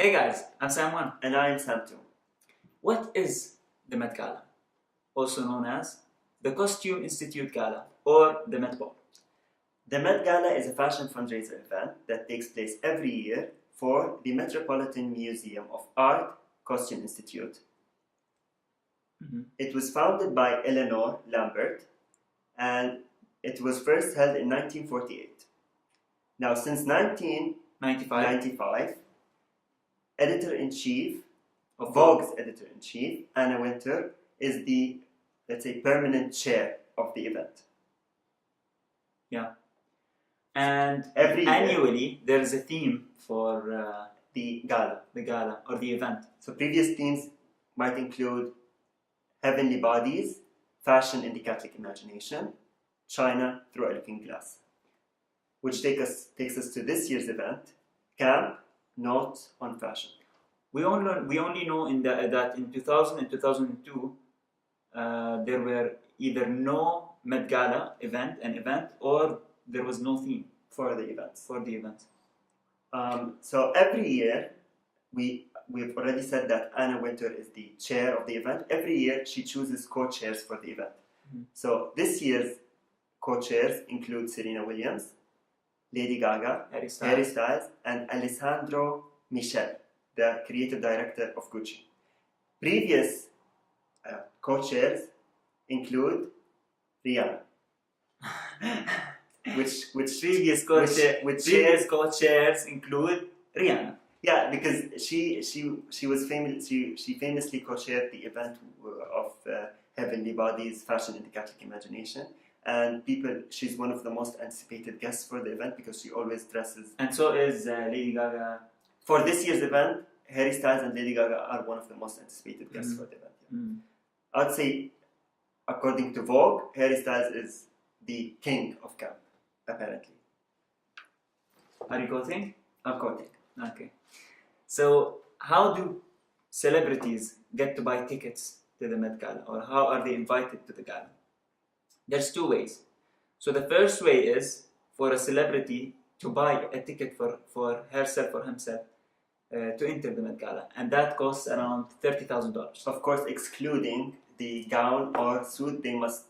Hey guys, I'm Sam1. And I'm Sam2. What is the Met Gala? Also known as the Costume Institute Gala or the Met Ball. The Met Gala is a fashion fundraiser event that takes place every year for the Metropolitan Museum of Art Costume Institute. It was founded by Eleanor Lambert and it was first held in 1948. Now, since 1995, editor-in-chief of Vogue's editor-in-chief, Anna Wintour, is the, let's say, permanent chair of the event. Yeah. And Every annually year, there is a theme for the gala. the gala or the event. So previous themes might include heavenly bodies, fashion in the Catholic imagination, China through a looking glass. Which takes us to this year's event, Camp, Not on Fashion. We only know that in 2000 and 2002 there were either no Met Gala event or there was no theme For the events. So every year, we've already said that Anna Wintour is the chair of the event. Every year she chooses co-chairs for the event. So this year's co-chairs include Serena Williams, Lady Gaga, Harry Styles, and Alessandro Michel, the creative director of Gucci. Previous co-chairs include Rihanna. Which Previous co-chairs include Rihanna. Yeah, because she was famous. She famously co-chaired the event of Heavenly Bodies, Fashion in the Catholic Imagination, and she's one of the most anticipated guests for the event because she always dresses. And so is Lady Gaga. For this year's event, Harry Styles and Lady Gaga are one of the most anticipated guests for the event. I would say, according to Vogue, Harry Styles is the king of camp, apparently. Are you quoting? I'm quoting. Okay. So, how do celebrities get to buy tickets to the Met Gala, or how are they invited to the gala? There's two ways. So the first way is for a celebrity to buy a ticket for herself or himself to enter the Met Gala, and that costs around $30,000. Of course, excluding the gown or suit they must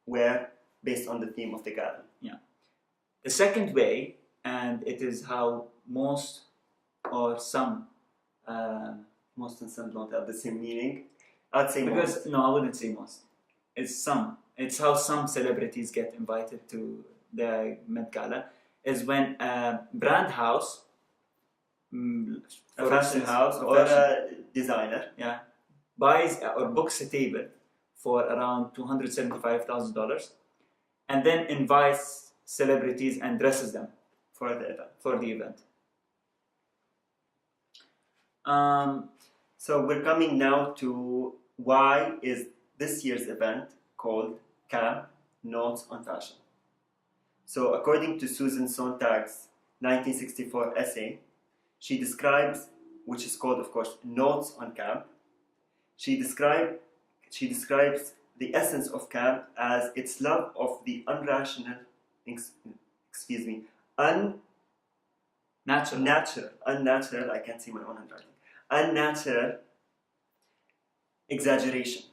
wear based on the theme of the gala. Yeah. The second way, and it is how most or some most and some don't have the same meaning. I'd say because most. no, I wouldn't say most. It's some. It's how some celebrities get invited to the Met Gala is when a brand house, A fashion house or a designer, buys or books a table for around $275,000, and then invites celebrities and dresses them for the event. So we're coming now to why is this year's event called Camp, Notes on Fashion. So according to Susan Sontag's 1964 essay, she describes, which is called, of course, Notes on Camp. She describes the essence of camp as its love of the unnatural, I can't see my own handwriting, unnatural exaggeration.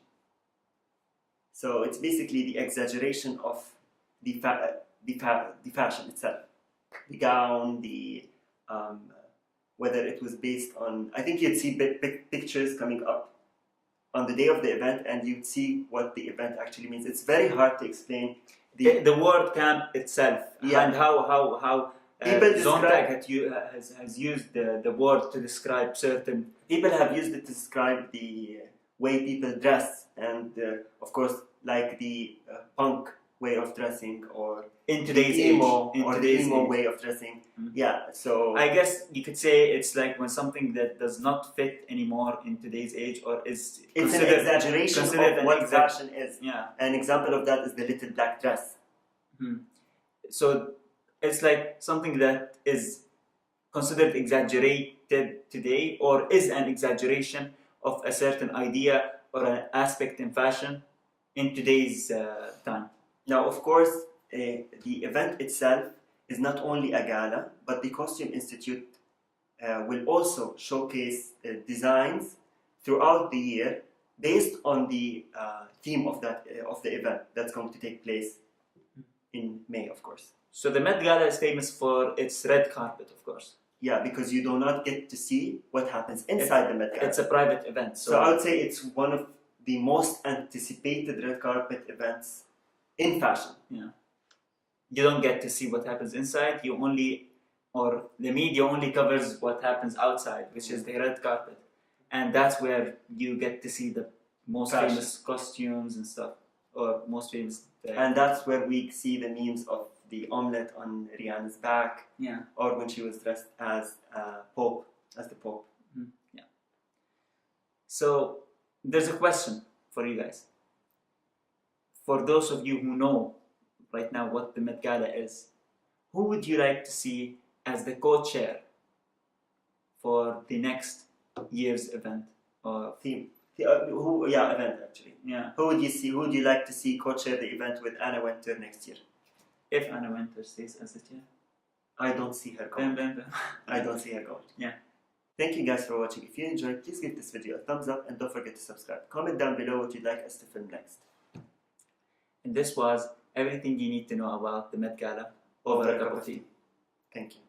So it's basically the exaggeration of the fashion itself, the gown, whether it was based on. I think you'd see pictures coming up on the day of the event, and you'd see what the event actually means. It's very hard to explain the word camp itself, and how Sontag has used the word to describe certain. People have used it to describe the way people dress, and of course, like the punk way of dressing, or in today's emo age. way of dressing. Yeah, so I guess you could say it's like when something that does not fit anymore in today's age, or is it's an exaggeration of what fashion is. Yeah, an example of that is the little black dress. So it's like something that is considered exaggerated today, or is an exaggeration of a certain idea or an aspect in fashion in today's time. Now, of course, the event itself is not only a gala, but the Costume Institute will also showcase designs throughout the year based on the theme of the event that's going to take place in May, of course. So the Met Gala is famous for its red carpet, of course. Yeah, because you do not get to see what happens inside the Met Gala. It's a private event. So I would say it's one of the most anticipated red carpet events in fashion. Yeah. You don't get to see what happens inside. The media only covers what happens outside, which is the red carpet. And that's where you get to see the most Fashion. famous costumes and stuff. Or most famous... And that's where we see the memes of the omelette on Rihanna's back. Yeah. Or when she was dressed as the Pope. Mm-hmm. Yeah. So there's a question for you guys. For those of you who know right now what the Met Gala is, who would you like to see as the co-chair for the next year's event or theme? Event actually. Yeah. Who would you like to see co-chair the event with Anna Wintour next year? If Anna Wintour stays as the chair. I don't see her going. I don't see her going. Yeah. Thank you guys for watching. If you enjoyed, please give this video a thumbs up and don't forget to subscribe. Comment down below what you'd like us to film next. And this was everything you need to know about the Met Gala over a cup of tea. Thank you.